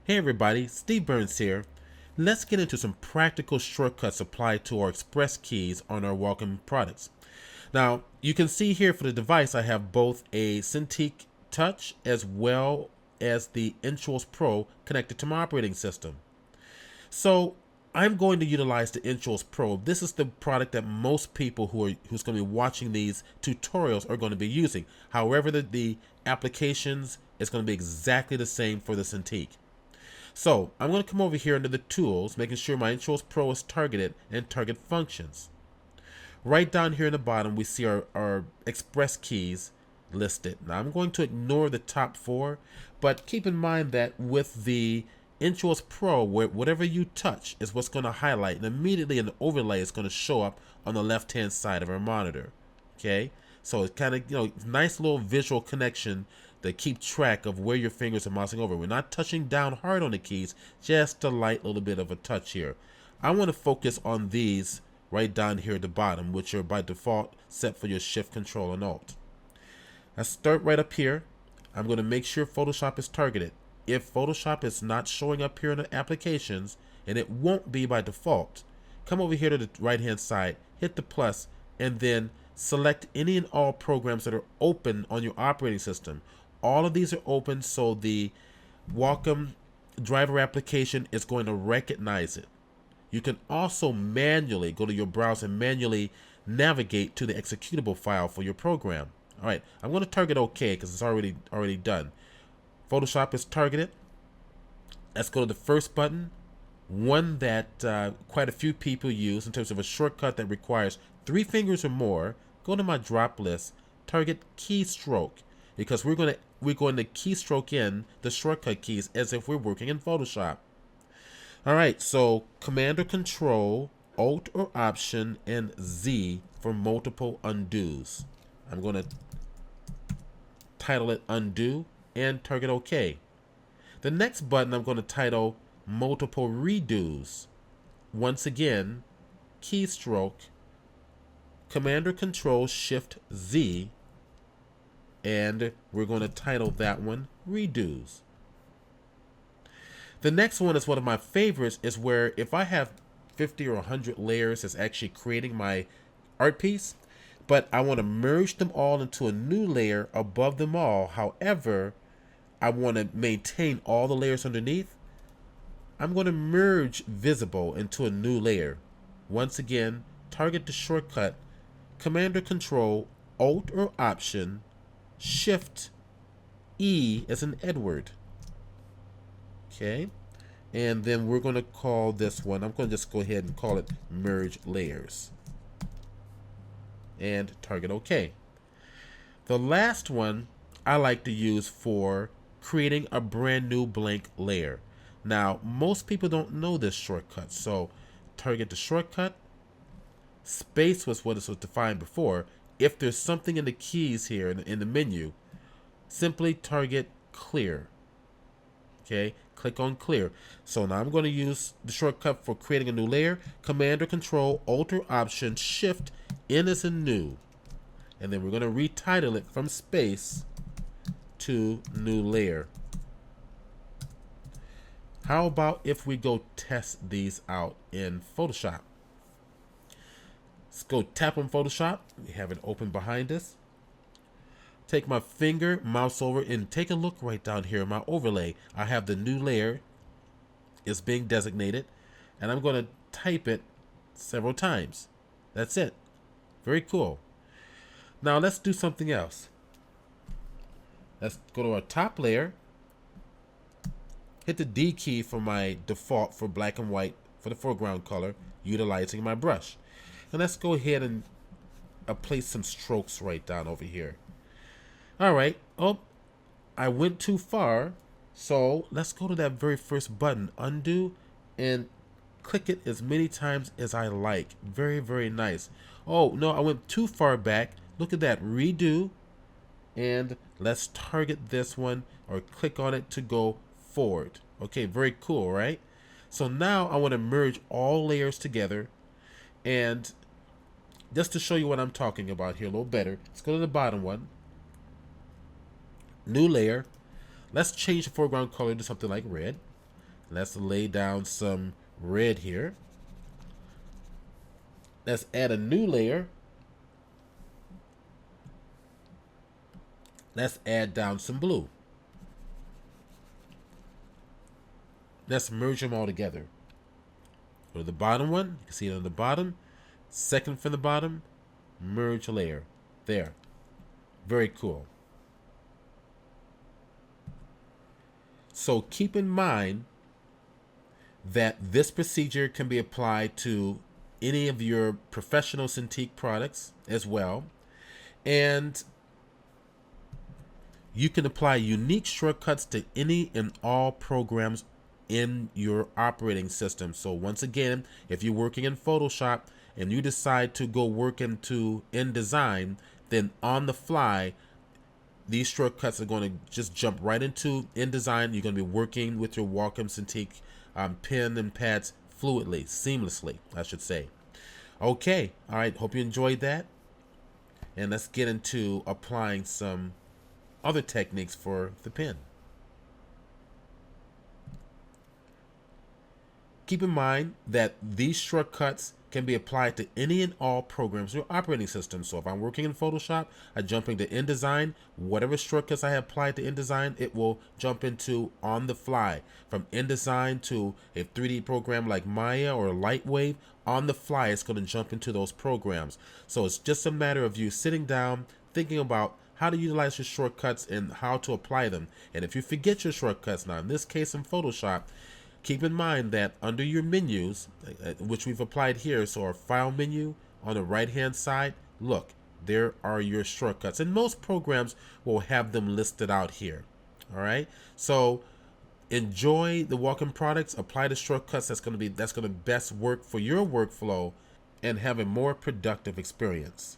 Hey everybody, Steve Burns here. Let's get into some practical shortcuts applied to our express keys on our Wacom products. Now, you can see here for the device I have both a Cintiq Touch as well as the Intuos Pro connected to my operating system. So I'm going to utilize the Intuos Pro. This is the product that most people who's going to be watching these tutorials are going to be using. However, the applications is going to be exactly the same for the Cintiq. So I'm going to come over here under the tools, making sure my Intuos Pro is targeted and target functions. Right down here in the bottom, we see our express keys listed. Now I'm going to ignore the top four, but keep in mind that with the Intuos Pro, whatever you touch is what's going to highlight, and immediately an overlay is going to show up on the left-hand side of our monitor. Okay, so it's kind of, nice little visual connection to keep track of where your fingers are mousing over. We're not touching down hard on the keys, just a light little bit of a touch here. I want to focus on these right down here at the bottom, which are by default set for your Shift, Control, and Alt. Let's start right up here. I'm going to make sure Photoshop is targeted. If Photoshop is not showing up here in the applications, and it won't be by default, come over here to the right hand side, hit the plus, and then select any and all programs that are open on your operating system. All of these are open, so the Wacom driver application is going to recognize it. You can also manually go to your browser and manually navigate to the executable file for your program. All right, I'm going to target OK because it's already done. Photoshop is targeted. Let's go to the first button, one that quite a few people use in terms of a shortcut that requires 3 fingers or more. Go to my drop list, target keystroke, because we're going to keystroke in the shortcut keys as if we're working in Photoshop. All right, so Command or Control, Alt or Option, and Z for multiple undos. I'm going to title it Undo and target OK. The next button I'm going to title Multiple Redos. Once again, keystroke, Command or Control, Shift Z, and we're going to title that one Redos. The next one is one of my favorites, is where if I have 50 or 100 layers, it's actually creating my art piece, but I want to merge them all into a new layer above them all. However, I want to maintain all the layers underneath. I'm going to merge visible into a new layer. Once again, target the shortcut, Command or Control, Alt or Option, Shift E as in Edward. Okay, and then we're going to call this one, I'm going to just go ahead and call it Merge Layers. And target OK. The last one I like to use for creating a brand new blank layer. Now, most people don't know this shortcut, so target the shortcut. Space was what it was defined before. If there's something in the keys here in the menu, simply target clear. Okay, click on clear. So now I'm going to use the shortcut for creating a new layer, Command or Control, Alt or Option, Shift, N as in new. And then we're going to retitle it from space to new layer. How about if we go test these out in Photoshop? Let's go tap on Photoshop. We have it open behind us. Take my finger, mouse over, and take a look right down here in my overlay. I have the new layer is being designated, and I'm going to type it several times. That's it. Very cool. Now let's do something else. Let's go to our top layer, hit the D key for my default for black and white for the foreground color, utilizing my brush. And let's go ahead and place some strokes right down over here. All right. Oh, I went too far. So let's go to that very first button, Undo, and click it as many times as I like. Very, very nice. Oh, no, I went too far back. Look at that. Redo. And let's target this one or click on it to go forward. Okay, very cool, right? So now I want to merge all layers together. And just to show you what I'm talking about here a little better, let's go to the bottom one. New layer. Let's change the foreground color to something like red. Let's lay down some red here. Let's add a new layer. Let's add down some blue. Let's merge them all together. Go to the bottom one. You can see it on the bottom. Second from the bottom. Merge layer. There. Very cool. So keep in mind that this procedure can be applied to any of your professional Cintiq products as well. And you can apply unique shortcuts to any and all programs in your operating system. So once again, if you're working in Photoshop and you decide to go work into InDesign, then on the fly, these shortcuts are going to just jump right into InDesign. You're going to be working with your Wacom Cintiq pen and pads fluidly, seamlessly, I should say. Okay, all right, hope you enjoyed that. And let's get into applying some other techniques for the pen. Keep in mind that these shortcuts can be applied to any and all programs or operating systems. So if I'm working in Photoshop, I jump into InDesign. Whatever shortcuts I have applied to InDesign, it will jump into on the fly. From InDesign to a 3D program like Maya or Lightwave, on the fly, it's going to jump into those programs. So it's just a matter of you sitting down, thinking about how to utilize your shortcuts and how to apply them. And if you forget your shortcuts, now in this case in Photoshop, keep in mind that under your menus, which we've applied here, so our file menu on the right hand side, look, there are your shortcuts, and most programs will have them listed out here. All right, so enjoy the Wacom products, apply the shortcuts that's going to best work for your workflow, and have a more productive experience.